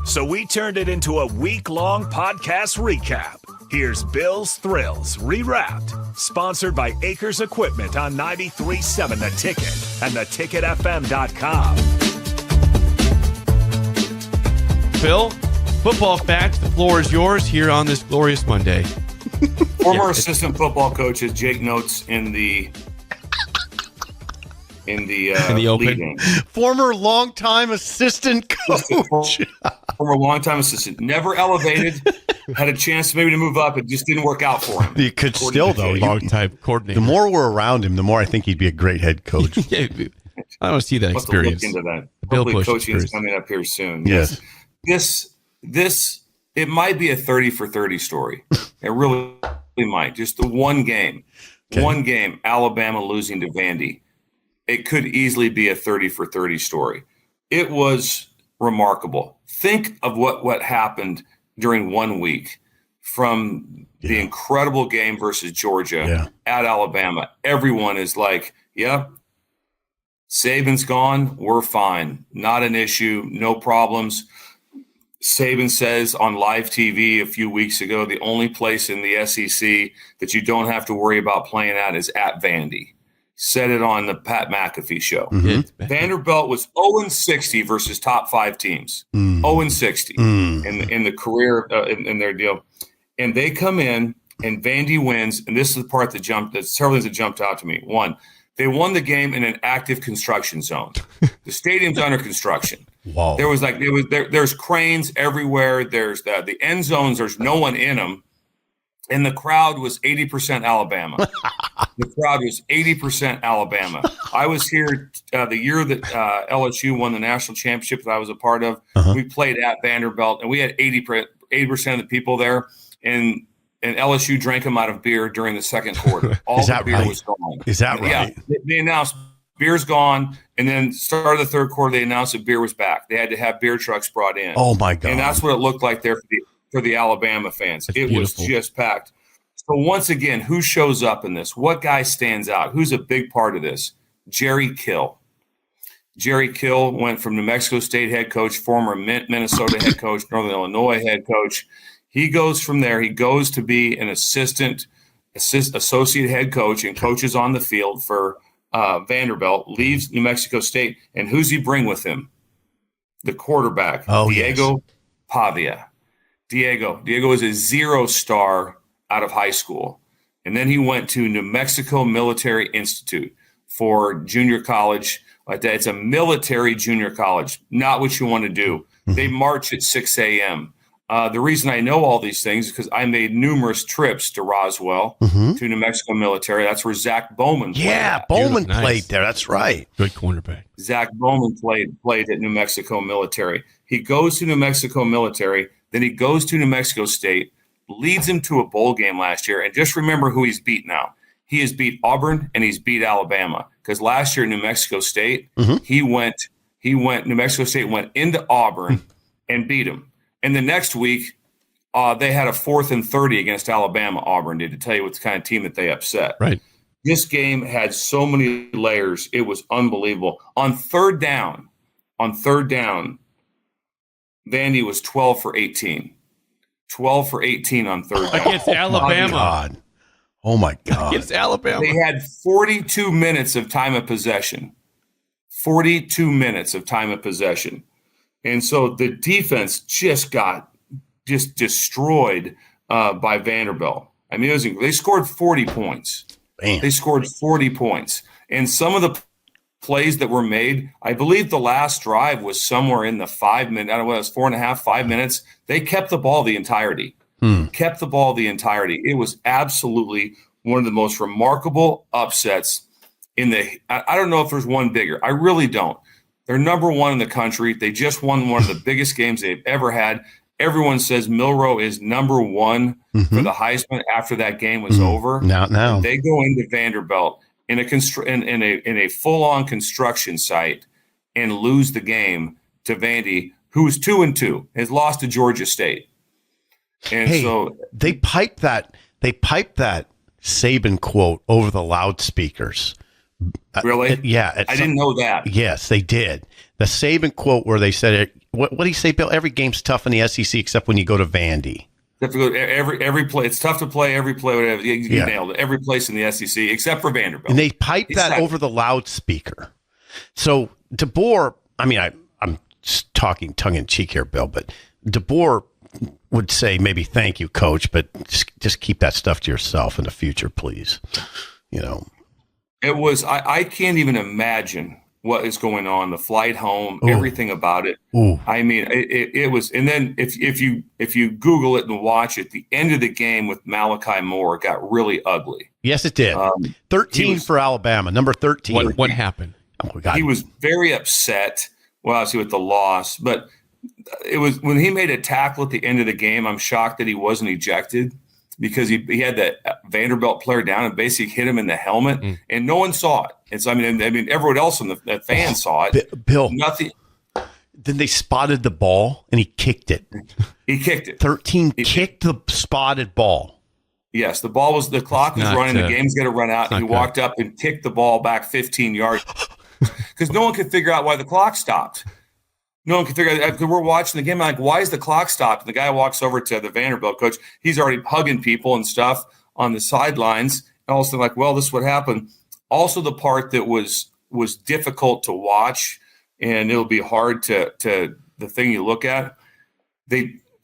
So we turned it into a week-long podcast recap. Here's Bill's Thrills Rewrapped, sponsored by Acres Equipment on 93.7 The Ticket and theticketfm.com. Bill, football facts, the floor is yours here on this glorious Monday. Former assistant football coaches, Jake notes in the open. lead-in. Former longtime assistant coach. Former longtime assistant. Never elevated. Had a chance maybe to move up. It just didn't work out for him. You could still, though. Long-time coordinator. The more we're around him, the more I think he'd be a great head coach. Yeah, I don't see that We'll have to look experience. into that. Bill Hopefully Bush coaching is experience. coming up here soon. Yes. This it might be a 30 for 30 story. It really might. Just the one game. Okay. One game, Alabama losing to Vandy. It could easily be a 30 for 30 story. It was remarkable. Think of what happened during 1 week from the incredible game versus Georgia at Alabama. Everyone is like, yep, Saban's gone. We're fine. Not an issue. No problems. Saban says on live TV a few weeks ago, the only place in the SEC that you don't have to worry about playing at is at Vandy. Said it on the Pat McAfee show. Mm-hmm. Vanderbilt was 0-60 versus top 5 teams. 0-60 in the career in their deal. And they come in and Vandy wins. And this is the part that several things that jumped out to me. One, they won the game in an active construction zone. The stadium's under construction. Wow. There's cranes everywhere. There's the end zones. There's no one in them. And the crowd was 80% Alabama. The crowd was 80% Alabama. I was here the year that LSU won the national championship that I was a part of. We played at Vanderbilt, and we had 80% of the people there. And LSU drank them out of beer during the second quarter. All the beer was gone. Is that right? Yeah, they announced beer's gone, and then start of the third quarter, they announced that beer was back. They had to have beer trucks brought in. Oh, my God. And that's what it looked like there for the Alabama fans. That's it beautiful. was just packed. So once again, who shows up in this? What guy stands out? Who's a big part of this? Jerry Kill. Jerry Kill went from New Mexico State head coach, former Minnesota head coach, Northern Illinois head coach. He goes from there. He goes to be an associate head coach and coaches on the field for Vanderbilt, leaves New Mexico State. And who's he bring with him? The quarterback, Diego Pavia. Diego is a 0-star out of high school. And then he went to New Mexico Military Institute for junior college. Like that. It's a military junior college, not what you want to do. They march at 6 a.m. The reason I know all these things is because I made numerous trips to Roswell, to New Mexico Military. That's where Zach Bowman played. Yeah, Bowman played there. That's right. Good cornerback. Zach Bowman played at New Mexico Military. He goes to New Mexico Military, then he goes to New Mexico State, leads him to a bowl game last year. And just remember who he's beat now. He has beat Auburn and he's beat Alabama. Because last year, New Mexico State, New Mexico State went into Auburn and beat him. And the next week, they had a 4th and 30 against Alabama. Auburn did, to tell you what the kind of team that they upset. Right. This game had so many layers. It was unbelievable. On third down, Vandy was 12 for 18. 12 for 18 on third down. Against Alabama. Oh, my God. Against Alabama. They had 42 minutes of time of possession. 42 minutes of time of possession. And so the defense just got destroyed by Vanderbilt. I mean, they scored 40 points. Man. They scored 40 points. And some of the plays that were made, I believe the last drive was somewhere in the 5 minute, I don't know, it was 4.5, 5 minutes. They kept the ball the entirety. Kept the ball the entirety. It was absolutely one of the most remarkable upsets in the – I don't know if there's one bigger. I really don't. They're number one in the country. They just won one of the biggest games they've ever had. Everyone says Milroe is number one for the Heisman after that game was over. Now. They go into Vanderbilt in a full-on construction site and lose the game to Vandy, who is 2-2, has lost to Georgia State. And so they piped that Saban quote over the loudspeakers. Really? I didn't know that. Yes, they did. The Saban quote where they said it what do you say, Bill? Every game's tough in the SEC except when you go to Vandy. Every play. It's tough to play every play. Whatever you nailed it. Every place in the SEC except for Vanderbilt. And they pipe that over the loudspeaker. So DeBoer, I mean, I'm talking tongue in cheek here, Bill, but DeBoer would say maybe thank you, coach, but just keep that stuff to yourself in the future, please. It was. I can't even imagine what is going on, the flight home, everything about it. Ooh. I mean, it was, and then if you Google it and watch it, the end of the game with Malachi Moore got really ugly. Yes, it did. 13 for Alabama, number 13. What happened? Oh, God. He was very upset, well, obviously with the loss, but it was when he made a tackle at the end of the game, I'm shocked that he wasn't ejected because he had that Vanderbilt player down and basically hit him in the helmet, and no one saw it. I mean, everyone else in the fans saw it. Bill, nothing. Then they spotted the ball and he kicked it. He kicked it. 13 kicked the spotted ball. Yes, the clock was running. The game's going to run out. He walked up and kicked the ball back 15 yards because no one could figure out why the clock stopped. No one could figure out, because we're watching the game. I'm like, why is the clock stopped? And the guy walks over to the Vanderbilt coach. He's already hugging people and stuff on the sidelines. And all of a sudden, like, well, this is what happened. Also, the part that was difficult to watch, and it'll be hard to the thing you look at.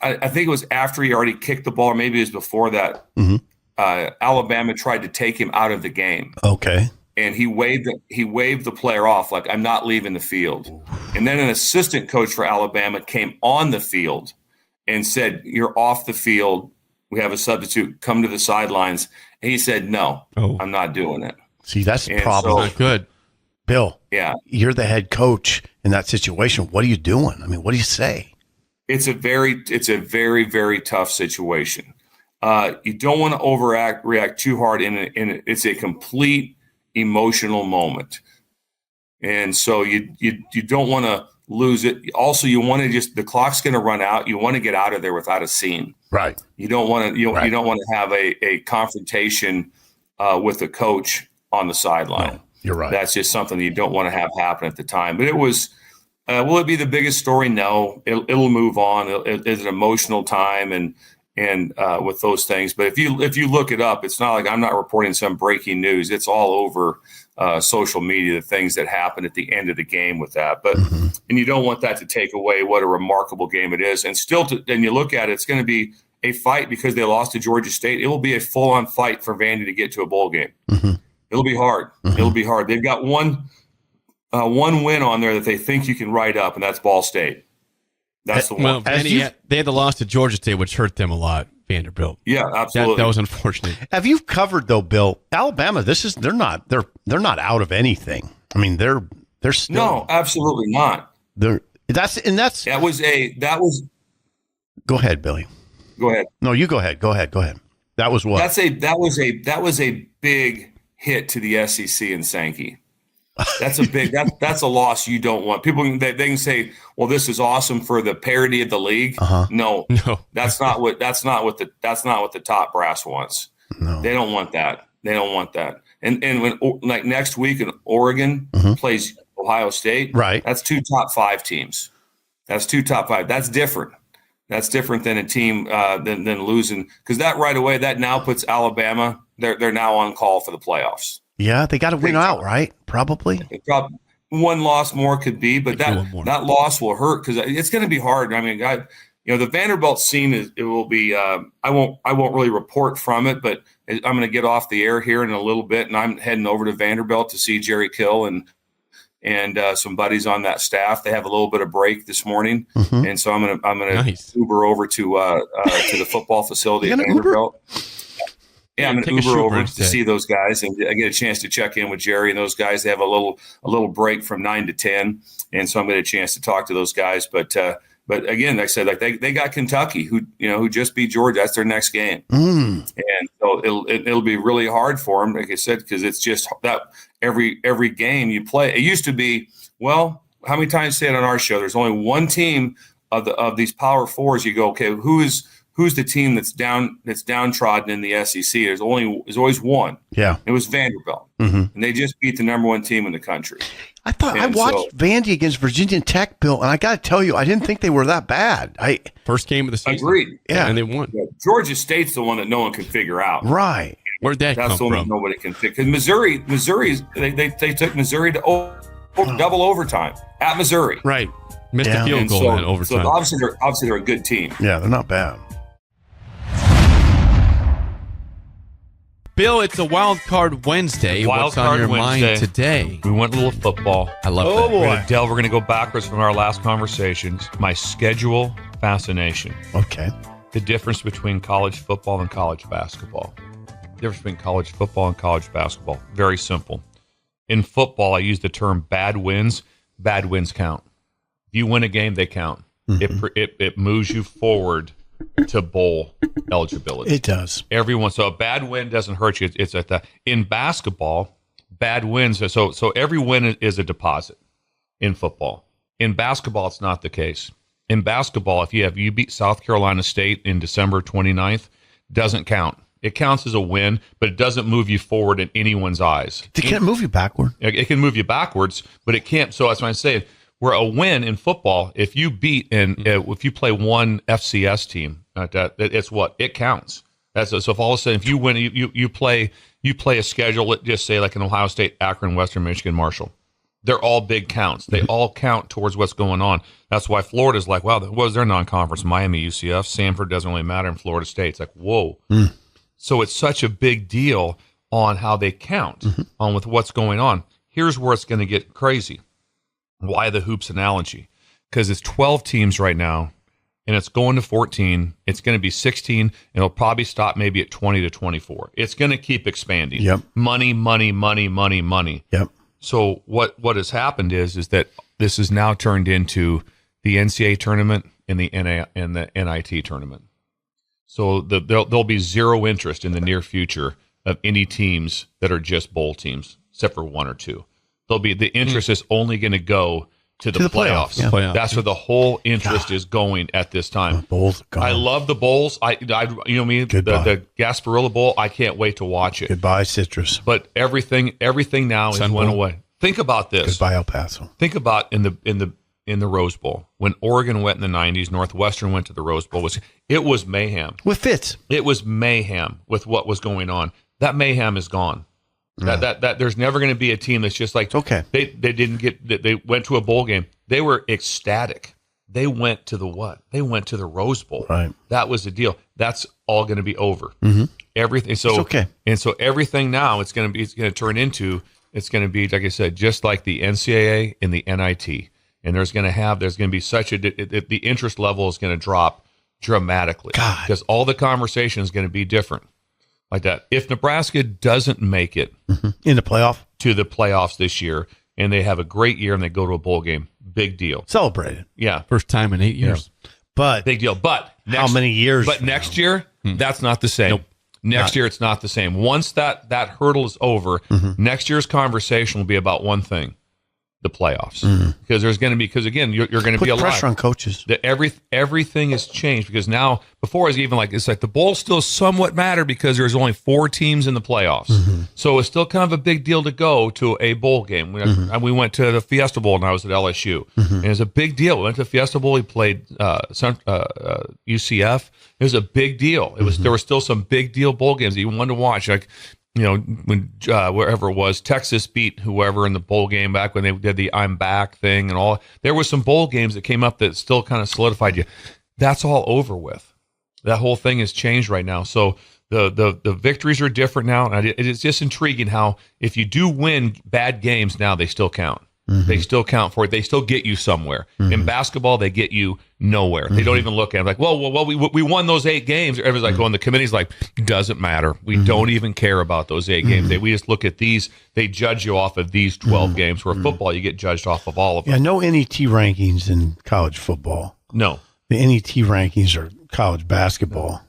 I think it was after he already kicked the ball, or maybe it was before that. Alabama tried to take him out of the game. Okay. And he waved the player off, like, I'm not leaving the field. And then an assistant coach for Alabama came on the field and said, you're off the field. We have a substitute. Come to the sidelines. And he said, no, I'm not doing it. See, that's the problem. Not good. Bill, yeah, you're the head coach in that situation. What are you doing? I mean, what do you say? It's a very, very tough situation. You don't want to react too hard it's a complete emotional moment. And so you don't want to lose it. Also, you want to the clock's going to run out. You want to get out of there without a scene. Right. You don't want to, you don't want to have a confrontation with a coach on the sideline. No, you're right. That's just something you don't want to have happen at the time. But it was, will it be the biggest story? No, it'll move on. It's an emotional time and with those things. But if you look it up, it's not like I'm not reporting some breaking news. It's all over social media, the things that happened at the end of the game with that. But and you don't want that to take away what a remarkable game it is. And still, and you look at it, it's going to be a fight because they lost to Georgia State. It will be a full-on fight for Vandy to get to a bowl game. It'll be hard. It'll be hard. They've got one win on there that they think you can write up, and that's Ball State. That's the one. Well, Vandy, they had the loss to Georgia State, which hurt them a lot. Vanderbilt. Yeah, absolutely. That was unfortunate. Have you covered though, Bill? Alabama. They're not out of anything. I mean, they're still. No, absolutely not. That was. Go ahead, Billy. Go ahead. No, you go ahead. Go ahead. That was what? That was a big hit to the SEC and Sankey. That's a big that's a loss you don't want. People they can say, well, this is awesome for the parity of the league. No, that's not what the top brass wants. No. They don't want that. And when like next week in Oregon plays Ohio State, right? That's two top 5 teams. That's two top 5. That's different. That's different than a team than losing, because that right away that now puts Alabama. They're now on call for the playoffs. Yeah, they got to win out, right? Probably. One loss more could be, but that loss will hurt because it's going to be hard. I mean, the Vanderbilt scene it will be. I won't really report from it, but I'm going to get off the air here in a little bit, and I'm heading over to Vanderbilt to see Jerry Kill and some buddies on that staff. They have a little bit of break this morning, and so I'm gonna Uber over to the football facility at Vanderbilt. Yeah, I'm going to Uber over to see those guys, and I get a chance to check in with Jerry and those guys. They have a little break from 9 to 10, and so I'm going to get a chance to talk to those guys. But again, like I said, like they got Kentucky, who just beat Georgia. That's their next game, and so it'll be really hard for them, like I said, because it's just that every game you play. It used to be, well, how many times say it on our show? There's only one team of these Power Fours. You go, okay, who's the team that's downtrodden in the SEC? There's always one. Yeah. It was Vanderbilt. And they just beat the number 1 team in the country. I thought I And watched Vandy against Virginia Tech, Bill, and I got to tell you, I didn't think they were that bad. First game of the season. Agreed. Yeah. And they won. Yeah, Georgia State's the one that no one can figure out. Right. Where'd that That's come the one that from? nobody can figure. Because they took Missouri to double overtime at Missouri. Right. Missed Yeah. a field And goal in overtime. So obviously they're a good team. Yeah, they're not bad. Bill, it's a Wild Card Wednesday. Wild What's on Card your Wednesday. mind today? We went a little football. I love Oh, that. boy. We're going to go backwards from our last conversations. My schedule fascination. Okay. The difference between college football and college basketball. The difference between college football and college basketball. Very simple. In football, I use the term bad wins. Bad wins count. If you win a game, they count. It moves you forward to bowl eligibility. It does. Everyone. So a bad win doesn't hurt you. It's at the in basketball, bad wins. So every win is a deposit in football. In basketball, it's not the case. In basketball, if you beat South Carolina State in December 29th, doesn't count. It counts as a win, but it doesn't move you forward in anyone's eyes. They can't move you backward. It can move you backwards, but it can't. So that's what I'm saying. Where a win in football, if you beat and if you play one FCS team, it's what it counts. So if all of a sudden if you win, you play a schedule. Let's just say like an Ohio State, Akron, Western Michigan, Marshall. They're all big counts. They all count towards what's going on. That's why Florida's like, wow, what was their non-conference? Miami, UCF, Samford doesn't really matter, in Florida State. It's like, whoa. So it's such a big deal on how they count on with what's going on. Here's where it's going to get crazy. Why the hoops analogy? Because it's 12 teams right now, and it's going to 14. It's going to be 16, and it'll probably stop maybe at 20 to 24. It's going to keep expanding. Yep. Money, money, money, money, money. Yep. So what has happened is that this is now turned into the NCAA tournament and the NIT tournament. So there'll be zero interest in the near future of any teams that are just bowl teams, except for one or two. The interest is only going to go to the playoffs. yeah. Playoffs. That's where the whole interest is going at this time. Bowls are gone. I love the bowls. Goodbye. The Gasparilla Bowl. I can't wait to watch it. Goodbye, Citrus. But everything now is Sun went Bowl. away. Think about this. Goodbye, El Paso. Think about in the Rose Bowl when Oregon went in the 90s, Northwestern went to the Rose Bowl. It was mayhem. With Fitz. It was mayhem with what was going on. That mayhem is gone. That there's never going to be a team that's just like Okay. They didn't get. They went to a bowl game. They were ecstatic. They went to the what? They went to the Rose Bowl. Right. That was the deal. That's all going to be over. Everything. So It's okay. And so everything now it's going to turn into. It's going to be, like I said, just like the NCAA and the NIT. And there's going to be such the interest level is going to drop dramatically. God. Because all the conversation is going to be different like that. If Nebraska doesn't make it In the playoff. to the playoffs this year and they have a great year and they go to a bowl game, big deal. Celebrate it. Yeah, First time in 8 years. But big deal. But how many years? But from next year, that's not the same. Nope. Next year, it's not the same. Once that hurdle is over, next year's conversation will be about one thing: the playoffs. Because there's going to be, because again, you're going to Put be alive. pressure on coaches. Everything has changed because now, before I was even like, it's like the bowl still somewhat matter because there's only 4 teams in the playoffs. So it's still kind of a big deal to go to a bowl game. We went to the Fiesta Bowl and I was at LSU. And it's a big deal. We went to Fiesta Bowl. We played UCF. It was a big deal. There were still some big deal bowl games that you wanted to watch. Like, when wherever it was, Texas beat whoever in the bowl game back when they did the I'm back thing and all. There were some bowl games that came up that still kind of solidified you. That's all over with. That whole thing has changed right now. So the victories are different now. And it is just intriguing how if you do win bad games now, they still count. They still count for it. They still get you somewhere. In basketball, they get you nowhere. They don't even look at it like, well, we won those 8 games. Everybody's like, going, the committee's like, doesn't matter. We don't even care about those 8 games. We just look at these. They judge you off of these 12 games. Where football, you get judged off of all of them. Yeah, no NET rankings in college football. No. The NET rankings are college basketball.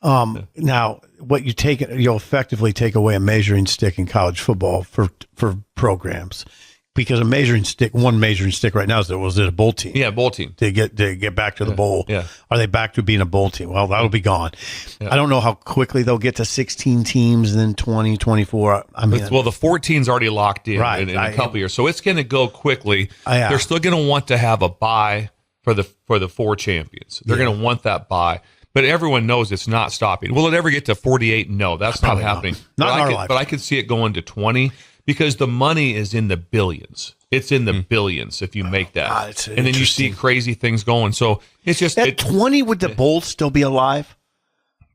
Now, what you'll effectively take away a measuring stick in college football for programs. because one measuring stick right now was it a bowl team? Yeah, bowl team. To get back to the bowl. Yeah. Are they back to being a bowl team? Well, that'll be gone. Yeah. I don't know how quickly they'll get to 16 teams and then 20, 24. I mean, well, the 14's already locked in in a couple years, so it's going to go quickly. They're still going to want to have a bye for the 4 champions. They're going to want that bye. But everyone knows it's not stopping. Will it ever get to 48? No, that's not happening. Not in our life. But I could see it going to 20 because the money is in the billions. It's in the billions if you make that. And then you see crazy things going. So it's just... At 20, would the bowl still be alive?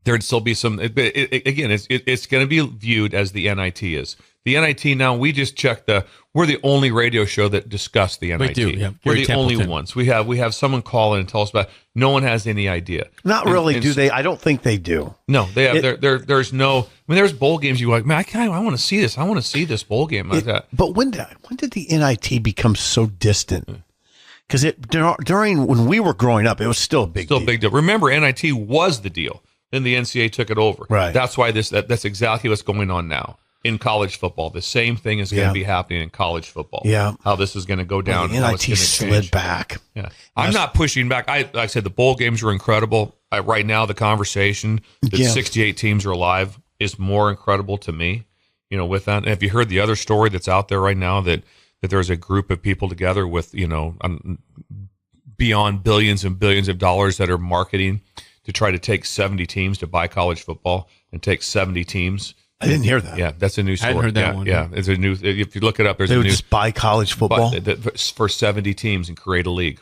There'd still be some... Again, it's going to be viewed as the NIT is. The NIT now, we just checked we're the only radio show that discussed the NIT. We do, yeah. We're the only ones. We have someone call in and tell us about it. No one has any idea. Not really, do they? I don't think they do. No, they have. There's no... I mean, there's bowl games you like, man, I want to see this. I want to see this bowl game like that. But when did the NIT become so distant? Because during when we were growing up, it was still a big deal. Remember, NIT was the deal. Then the NCAA took it over. Right. That's why that's exactly what's going on now. In college football, the same thing is going to be happening in college football. Yeah, how this is going to go down. Well, the NIT slid back. Yeah, I'm not pushing back. Like I said, the bowl games were incredible. Right now, the conversation that 68 teams are alive is more incredible to me. With that, and have you heard the other story that's out there right now that there's a group of people together with beyond billions and billions of dollars that are marketing to try to take 70 teams to buy college football and take 70 teams. I didn't hear that. Yeah, that's a new story. I hadn't heard that one. Yeah, it's a new. If you look it up, they would just buy college football for 70 teams and create a league,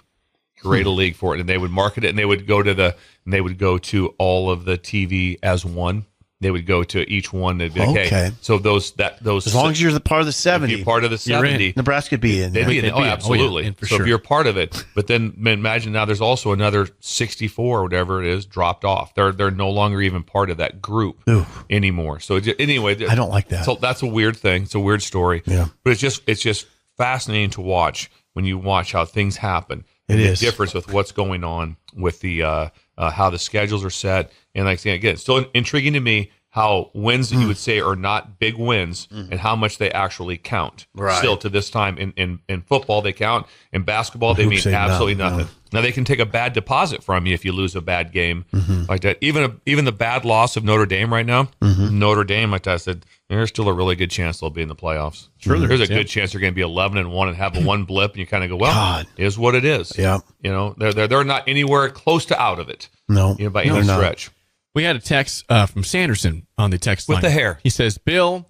a league for it, and they would market it, and they would go to all of the TV as one. They would go to each one. They'd be like, okay. So those as long as you're the part of the 70, if you're part of the 70, Nebraska would be in. They'd be in. Oh, absolutely. For so sure. if you're part of it, but then imagine now there's also another 64 or whatever it is dropped off. They're no longer even part of that group anymore. So anyway, I don't like that. So that's a weird thing. It's a weird story. Yeah. But it's just fascinating to watch when you watch how things happen. It is the difference with what's going on with the how the schedules are set, and like saying again, it's still intriguing to me. How wins that you would say are not big wins and how much they actually count. Right. Still to this time in football they count. In basketball they mean absolutely nothing. Now they can take a bad deposit from you if you lose a bad game like that. Even the bad loss of Notre Dame right now, Notre Dame, like I said, there's still a really good chance they'll be in the playoffs. Sure, there's a good chance they're going to be 11-1 and have one blip, and you kind of go, well, it is what it is. Yeah, they're not anywhere close to out of it. No, by any stretch. We had a text from Sanderson on the text line. With the hair. He says, Bill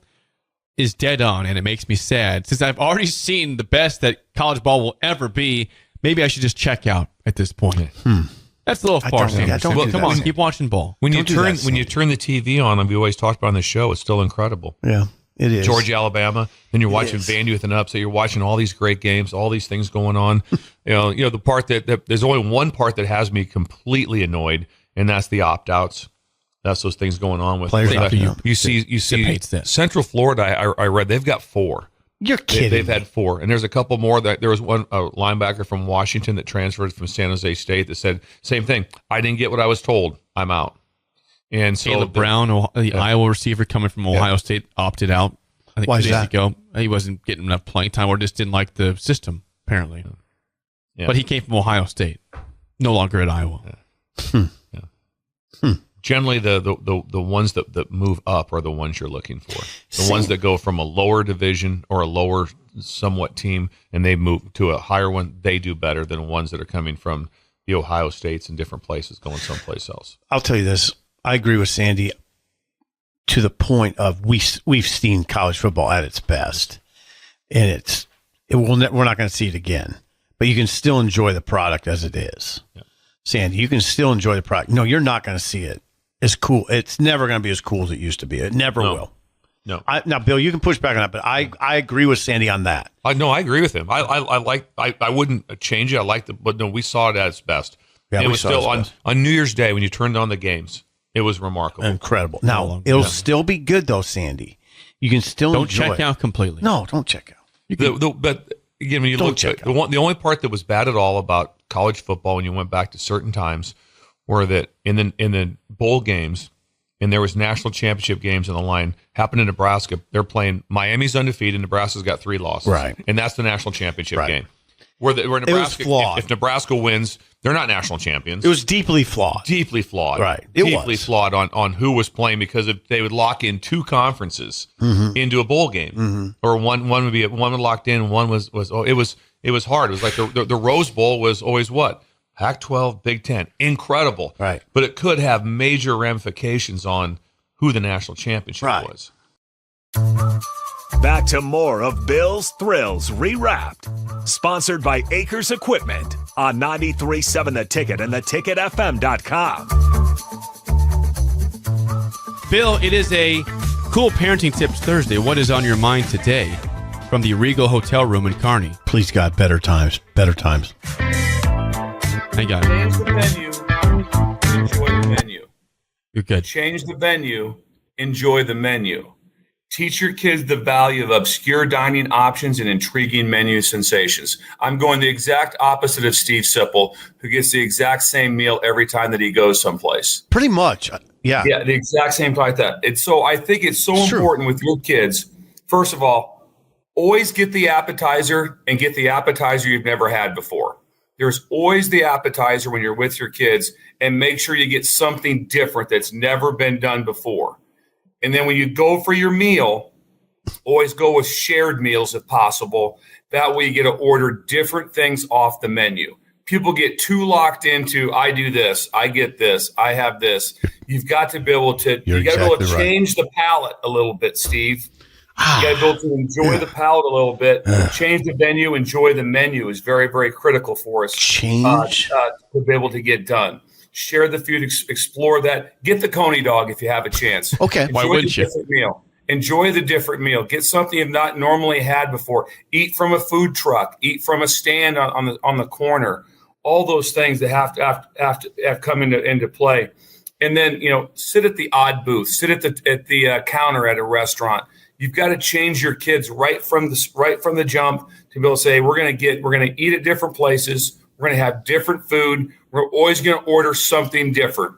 is dead on, and it makes me sad. Since I've already seen the best that college ball will ever be, maybe I should just check out at this point. That's a little far, Sanderson. Come on, keep watching ball. When you turn the TV on, and we always talked about on the show, it's still incredible. Yeah, it is. Georgia, Alabama. Then you're watching Vandy with an upset. You're watching all these great games, all these things going on. The part that there's only one part that has me completely annoyed, and that's the opt-outs. That's those things going on with players. You see Central Florida. I read they've got 4. You're kidding. They've had 4, and there's a couple more. That there was one linebacker from Washington that transferred from San Jose State that said same thing. I didn't get what I was told. I'm out. And so Caleb Brown, the Iowa receiver coming from Ohio State, opted out. I think 2 days ago. He wasn't getting enough playing time, or just didn't like the system apparently. But he came from Ohio State, no longer at Iowa. Generally, the ones that move up are the ones you're looking for. The ones that go from a lower division or a lower somewhat team and they move to a higher one, they do better than ones that are coming from the Ohio States and different places going someplace else. I'll tell you this. I agree with Sandy to the point of we've seen college football at its best, and we're not going to see it again. But you can still enjoy the product as it is. Yeah. Sandy, you can still enjoy the product. No, you're not going to see it. It's cool. It's never going to be as cool as it used to be. It never will. No. Now, Bill, you can push back on that, but I agree with Sandy on that. I agree with him. I wouldn't change it. I like but no, we saw it at its best. Yeah, it was still on New Year's Day when you turned on the games. It was remarkable. Incredible. Now, it'll still be good though, Sandy. You can still don't enjoy check out completely. No, don't check out. But again, when you look at the only part that was bad at all about college football when you went back to certain times were that in the bowl games, and there was national championship games on the line. Happened in Nebraska. They're playing Miami's undefeated. Nebraska's got 3 losses. Right. And that's the national championship game. Where Nebraska, if Nebraska wins, they're not national champions. It was deeply flawed. Deeply flawed. Right. Deeply flawed on who was playing, because if they would lock in 2 conferences into a bowl game, or one would locked in, one was it was hard. It was like the Rose Bowl was always what? Pac-12, Big Ten. Incredible. Right. But it could have major ramifications on who the national championship was. Back to more of Bill's Thrills Rewrapped. Sponsored by Acres Equipment on 93.7 The Ticket and theticketfm.com. Bill, it is a Cool Parenting Tips Thursday. What is on your mind today from the Regal Hotel Room in Kearney? Please, God, better times. Better times. Hang on. Change the venue, enjoy the menu. You're good. Change the venue, enjoy the menu. Teach your kids the value of obscure dining options and intriguing menu sensations. I'm going the exact opposite of Steve Sipple, who gets the exact same meal every time that he goes someplace. Pretty much. Yeah. Yeah, the exact same like that. So I think it's so important with your kids. First of all, always get the appetizer, and get the appetizer you've never had before. There's always the appetizer when you're with your kids, and make sure you get something different that's never been done before. And then when you go for your meal, always go with shared meals if possible. That way you get to order different things off the menu. People get too locked into, I do this, I get this, I have this. You've got to be able to, change the palate a little bit, Steve. You got to be able to enjoy the palate a little bit. Change the venue, enjoy the menu is very, very critical for us to be able to get done. Share the food, explore that. Get the Coney dog if you have a chance. Okay. Why wouldn't you? Enjoy the different meal. Get something you've not normally had before. Eat from a food truck. Eat from a stand on the corner. All those things that have to come into play. And then sit at the odd booth. Sit at the counter at a restaurant. You've got to change your kids right from the jump to be able to say we're going to eat at different places. We're going to have different food. We're always going to order something different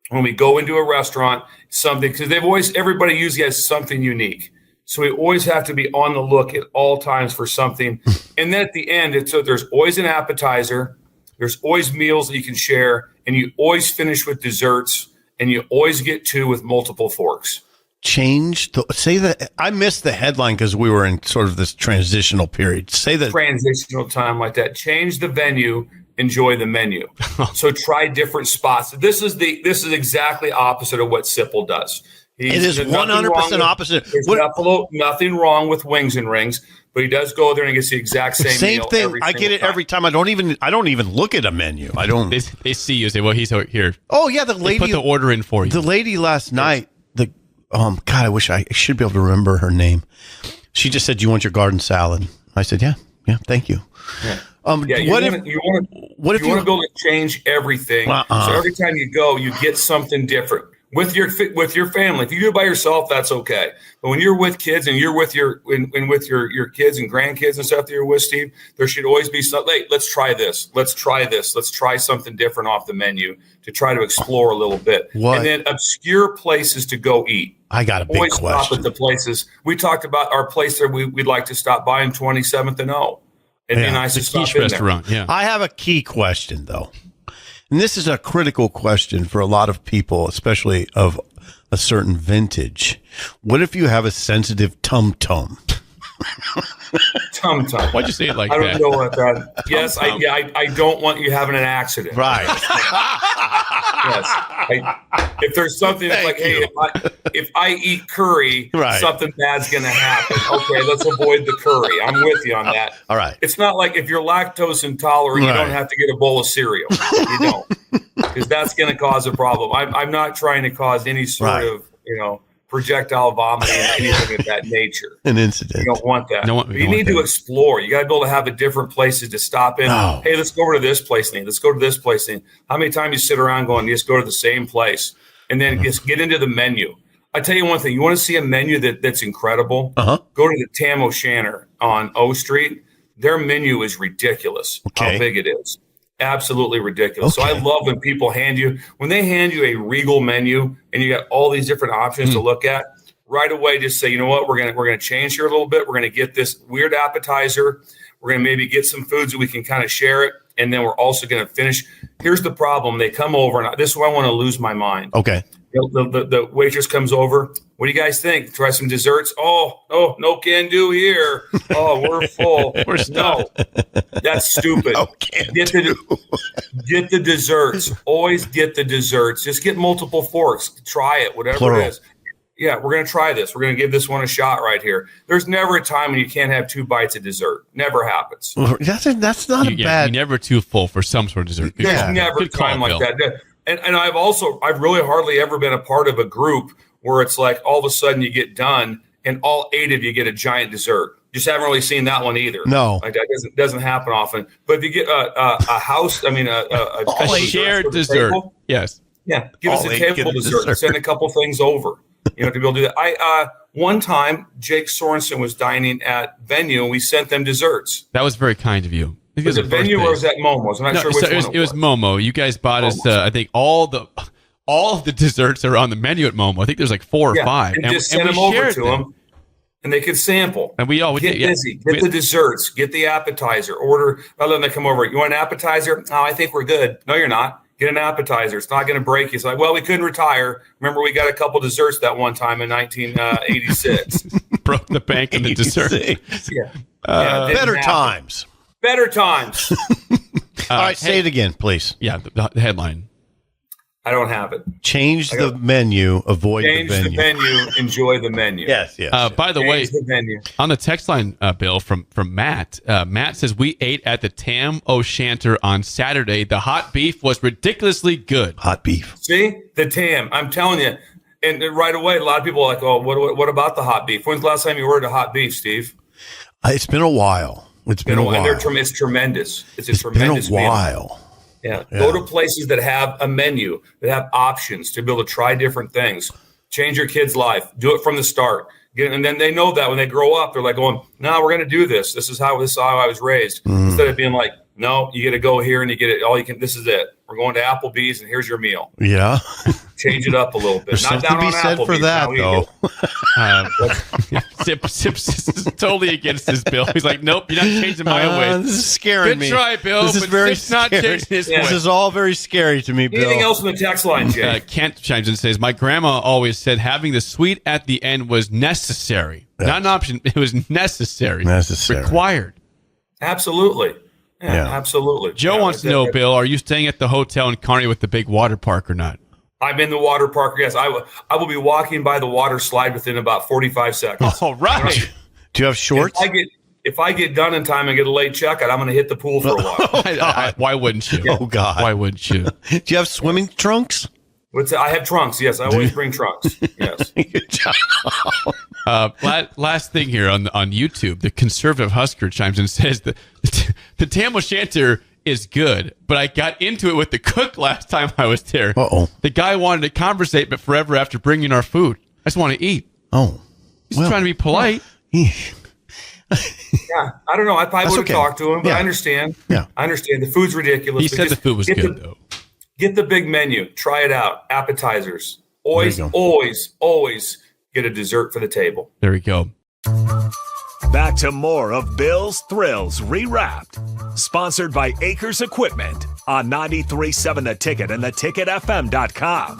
when we go into a restaurant. Something, because everybody usually has something unique. So we always have to be on the look at all times for something. And then at the end, there's always an appetizer. There's always meals that you can share, and you always finish with desserts, and you always get 2 with multiple forks. Say that. I missed the headline because we were in sort of this transitional period. Say that. Transitional time like that. Change the venue, enjoy the menu. So try different spots. This is exactly opposite of what Sipple does. It is 100% opposite. There's nothing wrong with Wings and Rings, but he does go there and he gets the exact same meal thing. I get it every time. I don't even look at a menu. I don't. They see you say, "Well, he's here." Oh yeah, the lady put the order in for you. The lady last night. God, I wish I should be able to remember her name. She just said, "Do you want your garden salad?" I said, "Yeah, thank you." Yeah. You want to be able to change everything. So every time you go, you get something different with your family. If you do it by yourself, that's okay. But when you're with kids and you're with your kids and grandkids and stuff that you're with, Steve, there should always be something. Hey, let's try this. Let's try this. Let's try something different off the menu to try to explore a little bit. And then obscure places to go eat. I got a big question. Always stop at the places. We talked about our place that we'd like to stop by in 27th and O. It'd be nice to stop in restaurant. there. Yeah. I have a key question, though. And this is a critical question for a lot of people, especially of a certain vintage. What if you have a sensitive tum-tum? Tum-tum. Why'd you say it like that? I don't know what that. Yes, I don't want you having an accident. Right. Yes. If there's something that's like, hey, if I eat curry, something bad's going to happen. Okay, let's avoid the curry. I'm with you on that. All right. It's not like if you're lactose intolerant, you don't have to get a bowl of cereal. You don't, because that's going to cause a problem. I'm not trying to cause any sort of, projectile vomiting or anything of that nature. An incident. You don't want that. You need to explore. You got to be able to have a different places to stop in. Oh. Hey, let's go over to this place. Let's go to this place. How many times you sit around going, just go to the same place and then just get into the menu. I tell you one thing. You want to see a menu that's incredible? Go to the Tam O'Shanter on O Street. Their menu is ridiculous. How big it is. Absolutely ridiculous. Okay. So I love when people when they hand you a Regal menu and you got all these different options to look at, right away just say, you know what, we're gonna change here a little bit. We're gonna get this weird appetizer. We're gonna maybe get some foods that we can kind of share it, and then we're also gonna finish. Here's the problem: they come over, and this is where I want to lose my mind. Okay. The waitress comes over. What do you guys think? Try some desserts? Oh, no can do here. Oh, we're full. No, that's stupid. No can get the desserts. Always get the desserts. Just get multiple forks. Try it, whatever Plural. It is. Yeah, we're going to try this. We're going to give this one a shot right here. There's never a time when you can't have 2 bites of dessert. Never happens. That's not a bad. You're never too full for some sort of dessert. There's never a time like that. And I've really hardly ever been a part of a group where it's like all of a sudden you get done and all 8 of you get a giant dessert. Just haven't really seen that one either. No, like that doesn't happen often. But if you get a house, a shared dessert. Yes. Yeah, give us a table dessert. Send a couple things over. To be able to do that. One time Jake Sorensen was dining at Venue and we sent them desserts. That was very kind of you. Was it Venue or was that Momo's? I'm not sure which one it was. Momo. You guys bought us, I think, all of the desserts are on the menu at Momo. I think there's like 4 or 5. And just send them over to them, and they could sample. And we all get busy. Get the desserts. Get the appetizer. Order. Rather than they come over. You want an appetizer? No, I think we're good. No, you're not. Get an appetizer. It's not going to break you. It's like, well, we couldn't retire. Remember, we got a couple desserts that one time in 1986. Broke the bank in the dessert. Better times. Better times. All right, say it again, please. Yeah, the headline. I don't have it. Change the menu, avoid the venue. Change the menu, enjoy the menu. Yes. By the way, on the text line, Bill, from Matt, Matt says, we ate at the Tam O'Shanter on Saturday. The hot beef was ridiculously good. Hot beef. See? The Tam. I'm telling you. And right away, a lot of people are like, oh, what about the hot beef? When's the last time you ordered a hot beef, Steve? It's been a while. It's been a while. It's tremendous. It's tremendous been a while. Meal. Yeah. Go to places that have a menu, that have options to be able to try different things. Change your kid's life. Do it from the start. And then they know that when they grow up, they're like going, no, we're going to do this. This is how I was raised. Instead of being like, no, you got to go here and you get it all you can. This is it. We're going to Applebee's and here's your meal. Yeah. Change it up a little bit. There's Not something down to be on said Applebee's. for that, though. Sip is totally against this, Bill. He's like, nope, you're not changing my ways. This is scaring me. Good try, Bill. This is very not changing his way. This is all very scary to me, Bill. Anything else in the text line, Jay? Kent chimes in and says, my grandma always said having the sweet at the end was necessary. Yes. Not an option. It was necessary. Required. Absolutely. Yeah, absolutely. Joe wants to know, Bill, are you staying at the hotel in Kearney with the big water park or not? I'm in the water park. Yes, I will be walking by the water slide within about 45 seconds. All right. Do you have shorts? If I get done in time and get a late checkout, I'm going to hit the pool for a while. Why wouldn't you? Oh, God. Why wouldn't you? Do you have swimming trunks? I have trunks. Yes, I always bring trunks. Yes. Good job. Last thing here on YouTube, the conservative Husker chimes in and says the Tam O'Shanter is good, but I got into it with the cook last time I was there. Uh-oh. The guy wanted to conversate, but forever after bringing our food. I just want to eat. Oh. He's trying to be polite. Yeah, I don't know. I probably would have talked to him, but I understand. Yeah. I understand. The food's ridiculous. He said the food was good, though. Get the big menu. Try it out. Appetizers. Always get a dessert for the table. There we go. Back to more of Bill's Thrills Rewrapped. Sponsored by Acres Equipment on 93.7 The Ticket and theticketfm.com.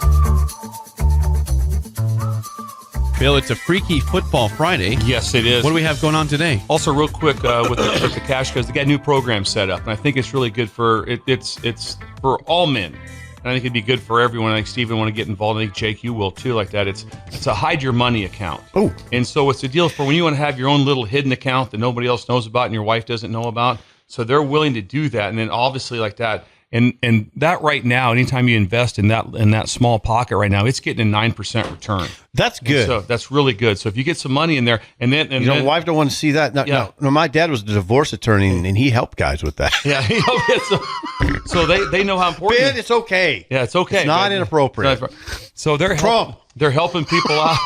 Bill, it's a Freaky Football Friday. Yes, it is. What do we have going on today? Also, real quick with the Cash Cows, they got a new program set up, and I think it's really good for it's for all men. And I think it'd be good for everyone. I think Steve would want to get involved. I think Jake, you will too, like that. It's a hide your money account. Oh, and so it's a deal for when you want to have your own little hidden account that nobody else knows about and your wife doesn't know about. So they're willing to do that, and then obviously like that. And that right now, anytime you invest in that small pocket right now, it's getting a 9% return. That's good. So that's really good. So if you get some money in there, and then my wife don't want to see that. No, my dad was the divorce attorney, and he helped guys with that. Yeah, so they know how important. Ben, it's okay. Yeah, it's okay. It's not inappropriate. So they're helping people out.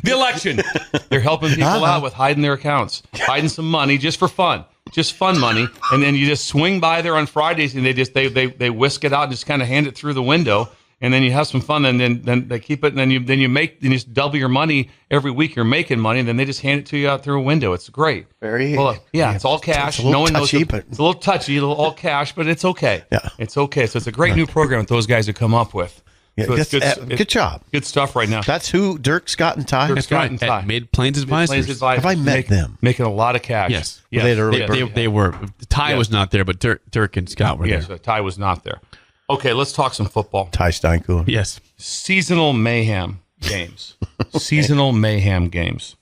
The election. They're helping people out with hiding their accounts, hiding some money just for fun. just fun money. And then you just swing by there on Fridays, and they whisk it out and just kind of hand it through the window. And then you have some fun, and then they keep it, and then you just double your money every week. You're making money, and then they just hand it to you out through a window. It's great. It's all cash. It's a little touchy, but it's a little touchy, all cash, but it's okay. Yeah, it's okay. So it's a great new program that those guys have come up with. Yeah, so good job. Good stuff right now. That's who Dirk, Scott, and Ty. That's right. At Mid-Plains Advisors. Have I met them? Making a lot of cash. Yes. They were. Ty was not there, but Dirk and Scott were there. Yes, Ty was not there. Okay, let's talk some football. Ty Steinkuhler. Yes. Seasonal mayhem games. Seasonal mayhem games.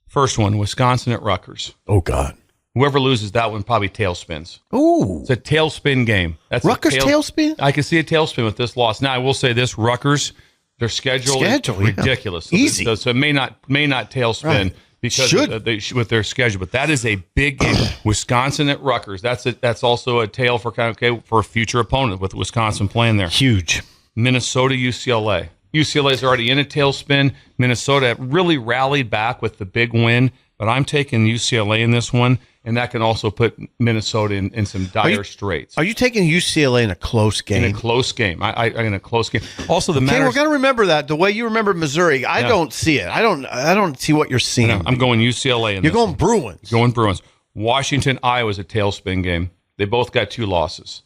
First one, Wisconsin at Rutgers. Oh, God. Whoever loses that one probably tailspins. Ooh. It's a tailspin game. That's Rutgers tailspin? I can see a tailspin with this loss. Now, I will say this, Rutgers, their schedule is ridiculous. Easy. So it may not tailspin. Right. Because with their schedule, but that is a big game. Wisconsin at Rutgers. That's also a tale for for a future opponent with Wisconsin playing there. Huge. Minnesota, UCLA. UCLA is already in a tailspin. Minnesota really rallied back with the big win, but I'm taking UCLA in this one, and that can also put Minnesota in some dire straits. Are you taking UCLA in a close game? In a close game. I in a close game. Also, we're going to remember that the way you remember Missouri. I don't see it. I don't see what you're seeing. I'm going UCLA. You're going Bruins. Going Bruins. Washington, Iowa is a tailspin game. They both got 2 losses.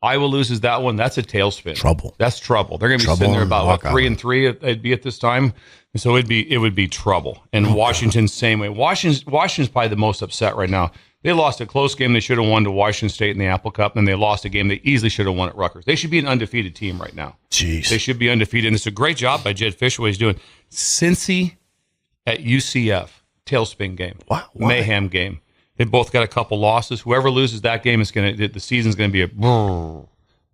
Iowa loses that one. That's a tailspin. Trouble. That's trouble. They're going to be sitting there about 3-3. It'd be at this time. So it would be trouble. And Washington, same way. Washington's probably the most upset right now. They lost a close game they should have won to Washington State in the Apple Cup, and they lost a game they easily should have won at Rutgers. They should be an undefeated team right now. Jeez. They should be undefeated, and it's a great job by Jed Fisher what he's doing. Cincy at UCF, tailspin game. Wow. Mayhem game. They both got a couple losses. Whoever loses that game the season's going to be a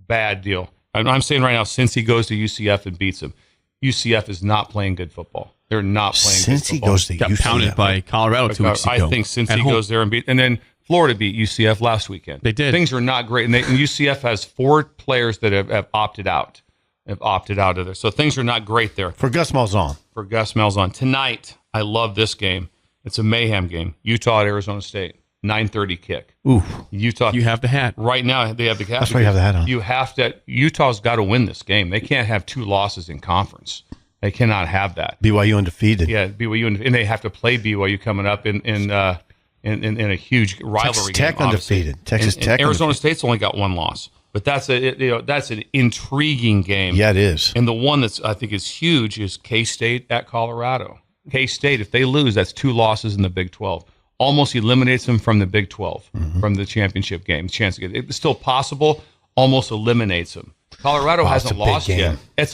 bad deal. I'm saying right now, Cincy goes to UCF and beats them. UCF is not playing good football. They're not playing good football. Goes to got UCF. Pounded by Colorado 2 weeks ago. I think Cincy goes there and beat. And then Florida beat UCF last weekend. They did. Things are not great. And UCF has 4 players that have opted out. Have opted out of there. So things are not great there. For Gus Malzahn. Tonight, I love this game. It's a mayhem game. Utah at Arizona State. 9:30 kick. Ooh. Utah. You have the hat. Right now, they have the hat. That's why you have the hat on. You have to. Utah's got to win this game. They can't have 2 losses in conference. They cannot have that. BYU undefeated. Yeah, BYU, and they have to play BYU coming up in a huge rivalry. Texas Tech game, undefeated. Texas Tech. Arizona State's only got 1 loss, but that's an intriguing game. Yeah, it is. And the one that's I think is huge is K-State at Colorado. K-State, if they lose, that's 2 losses in the Big 12. Almost eliminates them from the Big 12, from the championship game. Chance to get it's still possible. Almost eliminates them. Colorado hasn't lost yet. It's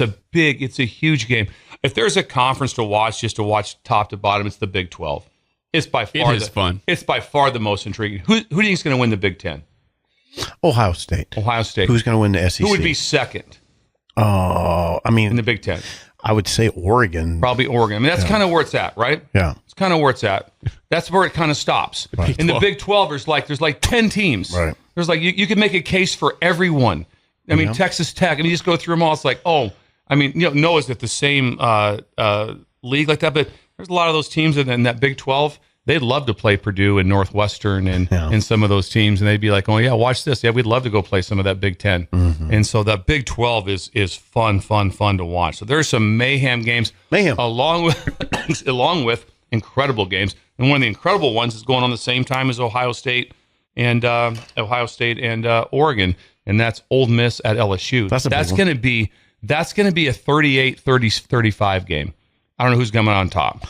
a huge game. If there's a conference to watch, just to watch top to bottom, it's the Big 12. It's by far fun. It's by far the most intriguing. Who do you think is going to win the Big 10? Ohio State. Who's going to win the SEC? Who would be second? Oh, in the Big 10. I would say Oregon. Probably Oregon. I mean, that's kind of where it's at, right? Yeah. It's kind of where it's at. That's where it kind of stops. Right. In the Big 12, there's like 10 teams. Right. There's like, you can make a case for everyone. I mean, Texas Tech, and you just go through them all. It's like, Noah's at the same league like that, but there's a lot of those teams in that Big 12. They'd love to play Purdue and Northwestern and some of those teams, and they'd be like, oh, yeah, watch this. Yeah, we'd love to go play some of that Big 10. Mm-hmm. And so that Big 12 is fun to watch. So there's some mayhem games along with incredible games. And one of the incredible ones is going on the same time as Ohio State and Oregon, and that's Ole Miss at LSU. That's going to be a 38-35 game. I don't know who's coming on top.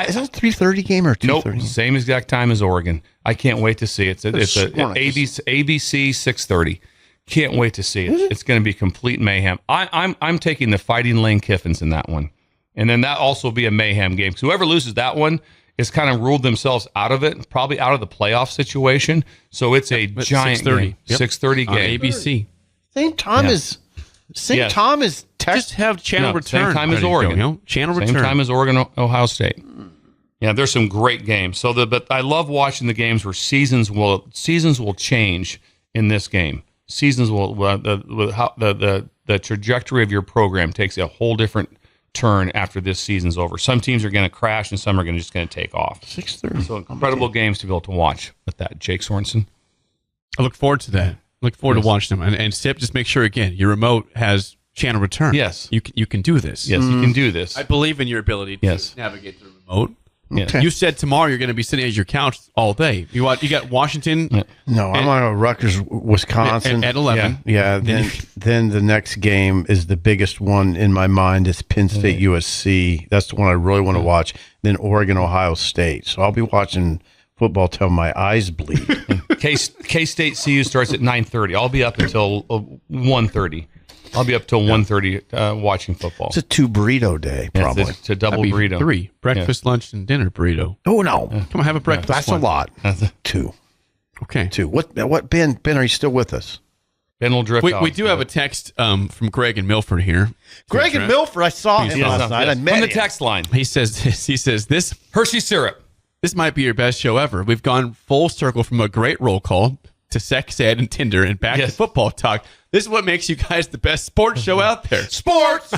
Is that a 3:30 game or 2:30? Nope, same exact time as Oregon. I can't wait to see it. It's a ABC 6:30. Can't wait to see it. It's going to be complete mayhem. I'm taking the Fighting Lane Kiffins in that one, and then that also will be a mayhem game. So whoever loses that one is kind of ruled themselves out of it, probably out of the playoff situation. So it's a giant 6:30 6:30 game. ABC. St. Thomas. St. Thomas. Just have channel return. Same time as Oregon. Channel return. Same time as Oregon, Ohio State. Yeah, there's some great games. But I love watching the games where seasons will change in this game. Seasons will the trajectory of your program takes a whole different turn after this season's over. Some teams are going to crash, and some are just going to take off. 6:30. So incredible games to be able to watch with that. Jake Sorensen. I look forward to that. Look forward to watching them. And Sip, just make sure again your remote has channel return. Yes, you can do this. Yes, you can do this. I believe in your ability to navigate the remote. Yes. You said tomorrow you're going to be sitting at your couch all day. You got Washington. No, I'm on Rutgers, Wisconsin at 11. Yeah. Then the next game is the biggest one in my mind. It's Penn State USC. That's the one I really want to watch. Then Oregon Ohio State. So I'll be watching football till my eyes bleed. K-State CU starts at 9:30. I'll be up until 1:30. I'll be up till 1:30 watching football. It's a 2 burrito day, probably. It's a double burrito. 3 breakfast, lunch, and dinner burrito. Oh no! Come on, have a breakfast. That's one. a lot. 2. Okay. 2. What? Ben, are you still with us? Ben will drift out. We do have a text from Greg in Milford here. Greg in Milford. I saw him last night. I met from the him. text line. He says this Hershey syrup. This might be your best show ever. We've gone full circle from a great roll call to sex ed and Tinder and back to football talk. This is what makes you guys the best sports show out there. Sports.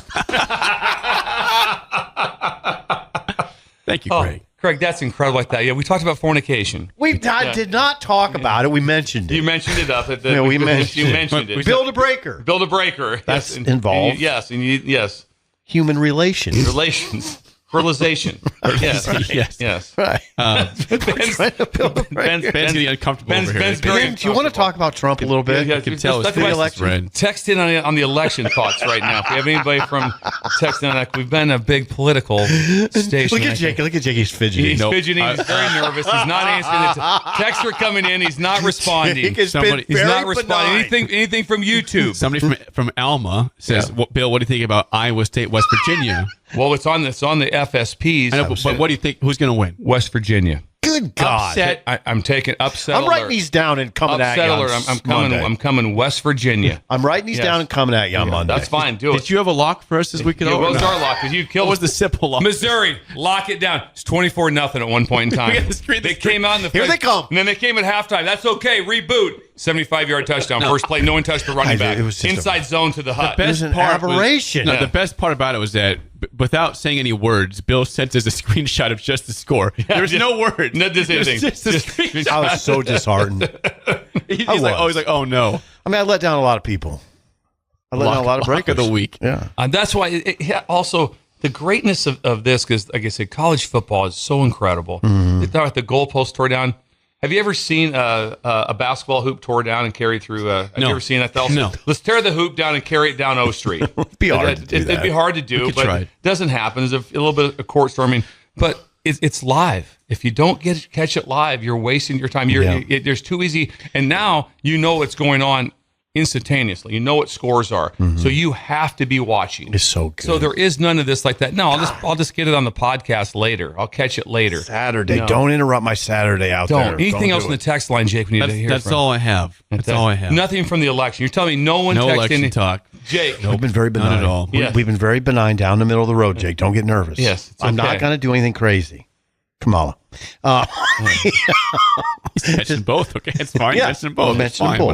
Thank you, Greg. Craig, that's incredible like that. Yeah, we talked about fornication. We did not talk about it. We mentioned it. You mentioned it up. We mentioned you mentioned it. Build a breaker. Build a breaker. That's involved. Yes. Human relations. Relations. Fertilization. Yes. Yes. Yes. Right. Ben's getting uncomfortable over here. Ben's very Ben, do you want to talk about Trump a little bit? I can tell That's his why face is red. text in on the election thoughts right now. If we have anybody from texting on that, we've been a big political station. Look at Jake. Look at Jake. He's fidgeting. He's fidgeting. He's very nervous. He's not answering the texts are coming in. He's not responding. He's Somebody- He's very not responding. benign. Anything from YouTube. Somebody from Alma says, Bill, what do you think about Iowa State, West Virginia? Well, it's on the FSPs. I know, but what do you think? Who's going to win? West Virginia. Good God. Upset. I'm taking upset. I'm writing alert. these down and coming at Upset you. alert. I'm coming. Monday. I'm coming West Virginia. I'm writing these down and coming at you on Monday. That's fine. Do it. Did you have a lock for us this week at all? What was our lock? Because you killed. What was the Sipple lock? Missouri, lock it down. It's 24-0 at one point in time. got the screen- They came out in the Here they come. and then they came at halftime. That's okay. Reboot. 75-yard touchdown. First play. No one touched the running back. It was just inside zone to the hut. best It was an part was- aberration. The best part about it was that without saying any words, Bill sent us a screenshot of just the score. There was no words. No, just It was anything. just a screenshot. I was so disheartened. He's like, oh no. I mean, I let down a lot of people. I let down a lot of Lock breakers. of the week. Yeah. That's why also the greatness of this, because like I said, college football is so incredible. They thought the goalpost tore down. Have you ever seen a basketball hoop tore down and carried through? Have you ever seen that? No. Let's tear the hoop down and carry it down O Street. It'd be hard to do It'd be hard to do, could but try. it doesn't happen. There's a little bit of court storming, but it's live. If you don't catch it live, you're wasting your time. There's too easy. And now you know what's going on instantaneously. You know what scores are. So you have to be watching. It's so good. So there is none of this like that. No, I'll just get it on the podcast later. I'll catch it later. Saturday. No. Don't interrupt my Saturday out there. Don't. Anything else do in the it. text line, Jake, we need to hear That's from. all I have. That's all I have. Nothing from the election. You're telling me no one No texted election in. talk. Jake. We've been very benign. None at all. Yeah. We've been very benign down the middle of the road, Jake. Don't get nervous. Yes, it's I'm not okay. going to do anything crazy. Kamala. He's mentioned both. Okay, it's fine. Yeah, Mention both. we'll It's mention fine. both.